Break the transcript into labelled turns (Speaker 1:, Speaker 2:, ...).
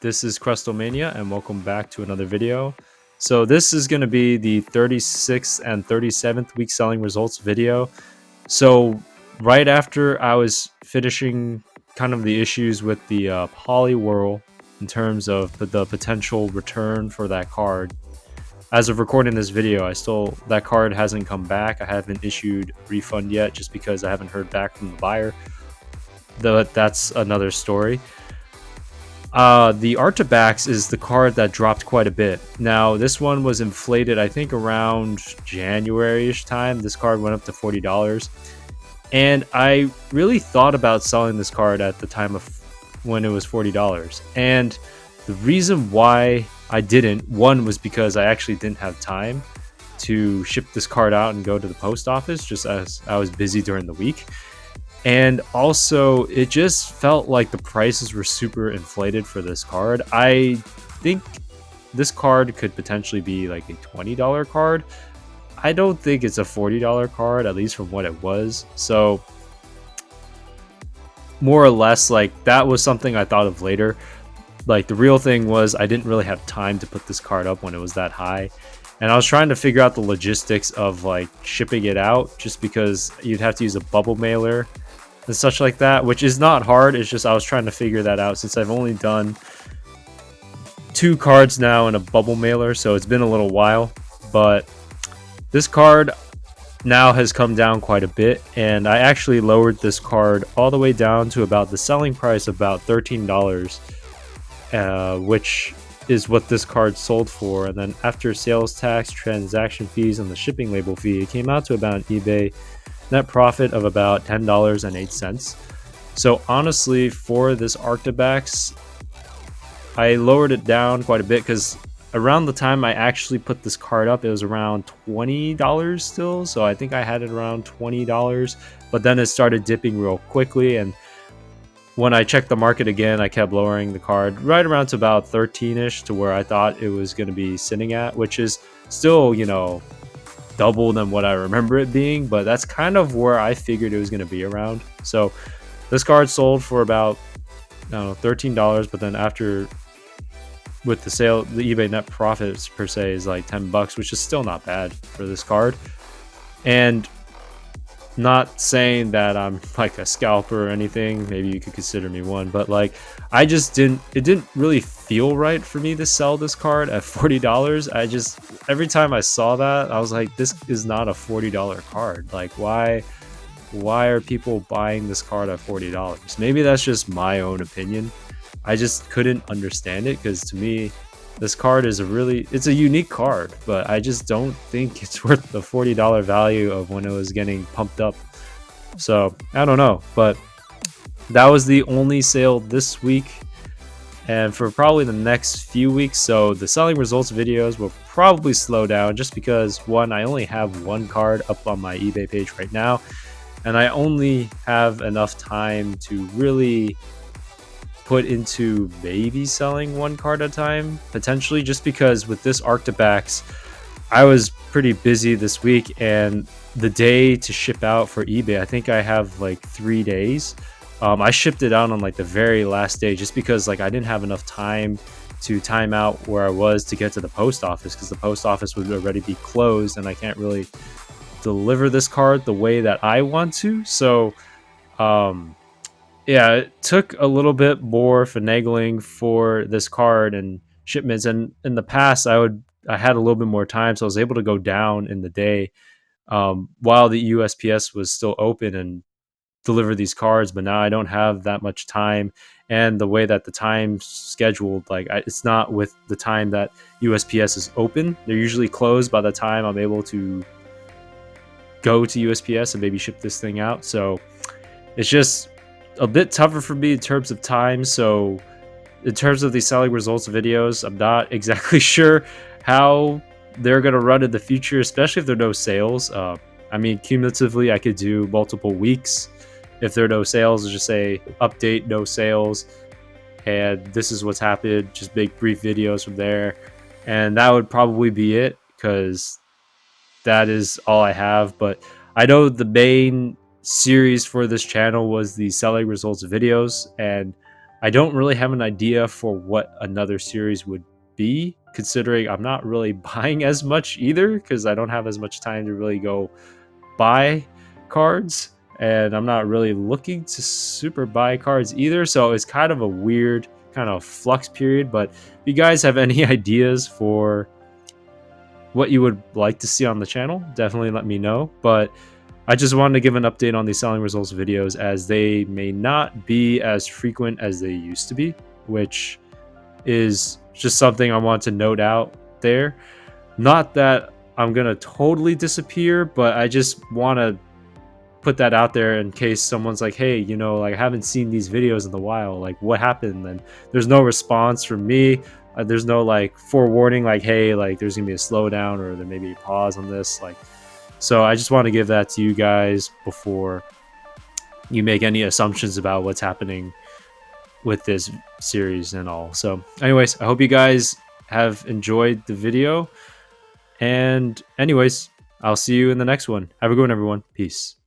Speaker 1: This is Crustlemania, and welcome back to another video. So this is going to be the 36th and 37th week selling results video. So right after I was finishing kind of the issues with the Poly Whirl in terms of the potential return for that card. As of recording this video, that card hasn't come back. I haven't issued a refund yet just because I haven't heard back from the buyer. That's another story. The Arctibax is the card that dropped quite a bit. Now, this one was inflated, I think, around January-ish time. This card went up to $40. And I really thought about selling this card at the time of when it was $40. And the reason why I didn't, one was because I actually didn't have time to ship this card out and go to the post office, just as I was busy during the week. And also, it just felt like the prices were super inflated for this card. I think this card could potentially be like a $20 card. I don't think it's a $40 card, at least from what it was. So, more or less, like, that was something I thought of later. Like, the real thing was I didn't really have time to put this card up when it was that high. And I was trying to figure out the logistics of, like, shipping it out, just because you'd have to use a bubble mailer and such like that, which is not hard. It's just I was trying to figure that out since I've only done 2 cards now in a bubble mailer, so it's been a little while. But this card now has come down quite a bit, and I actually lowered this card all the way down to about the selling price of about $13, which is what this card sold for. And then after sales tax, transaction fees, and the shipping label fee, it came out to about an eBay net profit of about $10.08. So honestly, for this Arctibax, I lowered it down quite a bit because around the time I actually put this card up, it was around $20 still. So I think I had it around $20, but then it started dipping real quickly. And when I checked the market again, I kept lowering the card right around to about 13-ish, to where I thought it was going to be sitting at, which is still, double than what I remember it being, but that's kind of where I figured it was going to be around. So this card sold for about, I don't know, $13, but then after, with the sale, the eBay net profits per se is like $10, which is still not bad for this card. And not saying that I'm like a scalper or anything, maybe you could consider me one, but like, it didn't really feel right for me to sell this card at $40. Every time I saw that, I was like, this is not a $40 card. Like, why are people buying this card at $40? Maybe that's just my own opinion. I just couldn't understand it, because to me, this card is it's a unique card, but I just don't think it's worth the $40 value of when it was getting pumped up. So I don't know, but that was the only sale this week and for probably the next few weeks. So the selling results videos will probably slow down, just because, one, I only have one card up on my eBay page right now, and I only have enough time to really put into maybe selling one card at a time, potentially, just because with this Arctibax, I was pretty busy this week, and the day to ship out for eBay, I think I have like 3 days. I shipped it out on like the very last day, just because like I didn't have enough time to time out where I was to get to the post office, because the post office would already be closed and I can't really deliver this card the way that I want to. So yeah, it took a little bit more finagling for this card and shipments. And in the past, I had a little bit more time, so I was able to go down in the day while the USPS was still open and deliver these cards. But now I don't have that much time, and the way that the time's scheduled, like, it's not with the time that USPS is open. They're usually closed by the time I'm able to go to USPS and maybe ship this thing out. So it's just a bit tougher for me in terms of time. So in terms of the selling results videos, I'm not exactly sure how they're going to run in the future, especially if there are no sales. I mean, cumulatively, I could do multiple weeks. If there are no sales, just say update, no sales, and this is what's happened. Just make brief videos from there. And that would probably be it, because that is all I have. But I know the main series for this channel was the selling results videos, and I don't really have an idea for what another series would be, considering I'm not really buying as much either, because I don't have as much time to really go buy cards, and I'm not really looking to super buy cards either. So it's kind of a weird kind of flux period. But if you guys have any ideas for what you would like to see on the channel, definitely let me know. But I just wanted to give an update on these selling results videos, as they may not be as frequent as they used to be, which is just something I want to note out there. Not that I'm gonna totally disappear, but I just want to put that out there in case someone's like, hey, you know, like I haven't seen these videos in a while, like what happened? And there's no response from me. There's no like forewarning, like, hey, like there's gonna be a slowdown or there may be a pause on this. Like, so I just want to give that to you guys before you make any assumptions about what's happening with this series and all. So anyways, I hope you guys have enjoyed the video. And anyways, I'll see you in the next one. Have a good one, everyone. Peace.